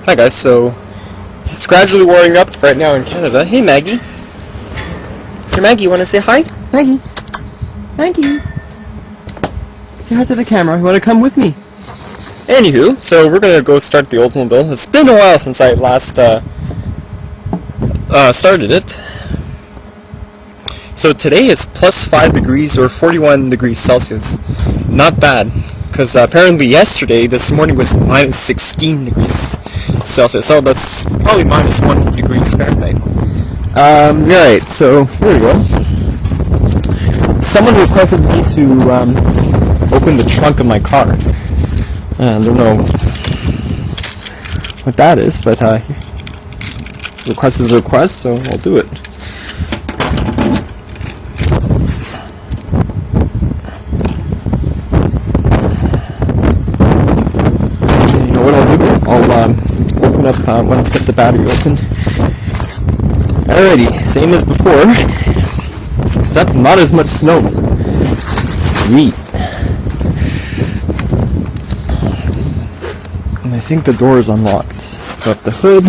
Hi guys, so it's gradually warming up right now in Canada. Hey Maggie. Hey Maggie, you want to say hi? Maggie. Maggie. Say hi to the camera. You want to come with me? Anywho, so we're going to go start the Oldsmobile. It's been a while since I last started it. So today it's plus 5 degrees or 41 degrees Celsius. Not bad. Because apparently yesterday, this morning was minus 16 degrees Celsius, so that's probably minus 1 degrees Fahrenheit. Right, so here we go. Someone requested me to open the trunk of my car. I don't know what that is, but request is a request, so I'll do it. I'll open up once I get the battery open. Alrighty, same as before, except not as much snow. Sweet. And I think the door is unlocked. Go up the hood.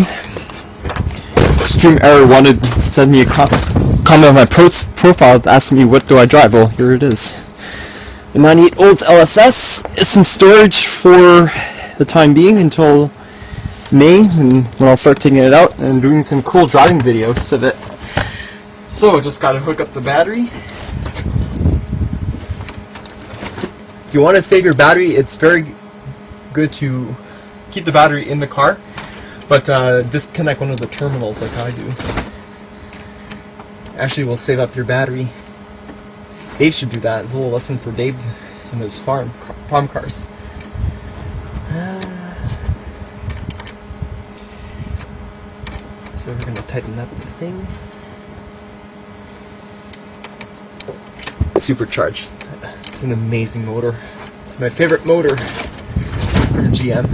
Extreme Error wanted to send me a comment on my profile asking me what do I drive. Well, here it is. The 98 Olds LSS is in storage for the time being until May, and when I'll start taking it out and doing some cool driving videos of it. So just gotta hook up the battery. If you want to save your battery, it's very good to keep the battery in the car, but disconnect one of the terminals like I do. Actually will save up your battery. Dave should do that. It's a little lesson for Dave and his farm cars. So we're going to tighten up the thing. Supercharged. It's an amazing motor. It's my favorite motor from GM.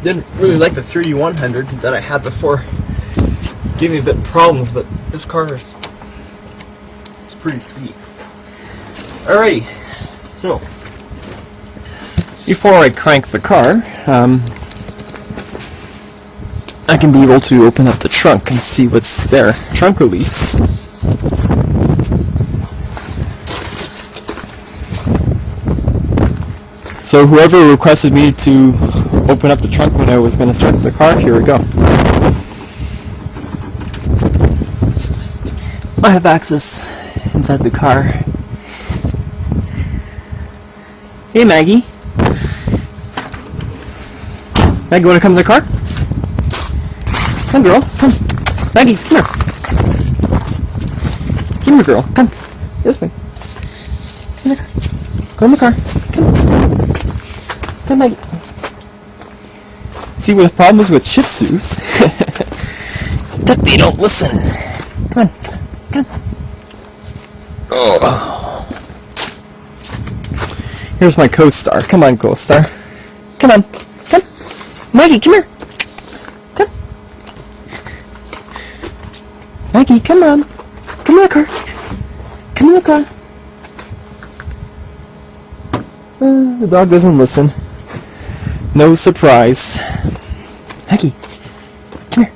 Didn't really like the 3100 that I had before. It gave me a bit of problems, but this car is pretty sweet. Alrighty, so before I crank the car, I can be able to open up the trunk and see what's there. Trunk release. So whoever requested me to open up the trunk when I was going to start the car, here we go. I have access inside the car. Hey Maggie. Maggie, want to come to the car? Come, girl, come. Maggie, come here. Come here, girl, come. This way. Come in the car. Go in the car. Come. Come, Maggie. See, what the problem is with Shih Tzus, that they don't listen. Come on, come on. Oh. Here's my co-star. Come on, co-star. Come on. Come. Maggie, come here. Maggie, come on. Come in the car. Come in the car. The dog doesn't listen. No surprise. Maggie, come here.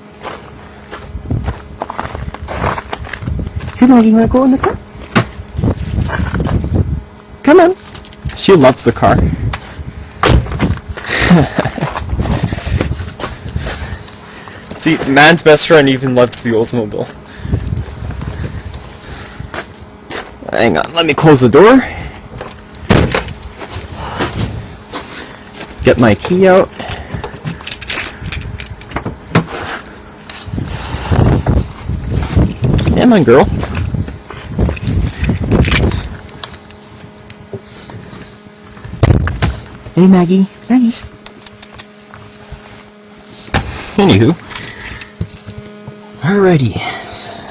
Here, Maggie, you want to go in the car? Come on. She loves the car. See, man's best friend even loves the Oldsmobile. Hang on, let me close the door. Get my key out. Come on, girl. Hey, Maggie. Maggie. Anywho. Alrighty.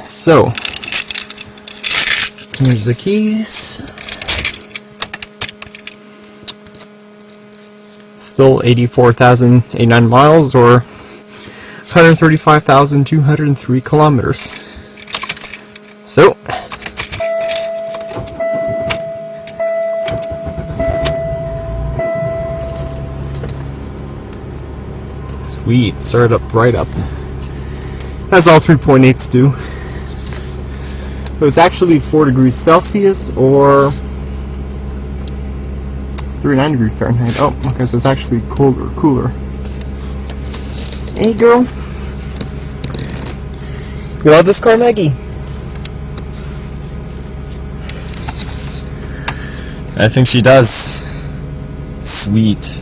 So. Here's the keys. Still 84,089 miles or 135,203 kilometers. So, Sweet, stir it up right up. As all 3.8s do. It was actually 4 degrees Celsius or 39 degrees Fahrenheit. Oh, okay, so it's actually cooler. Hey, girl. You love this car, Maggie? I think she does. Sweet.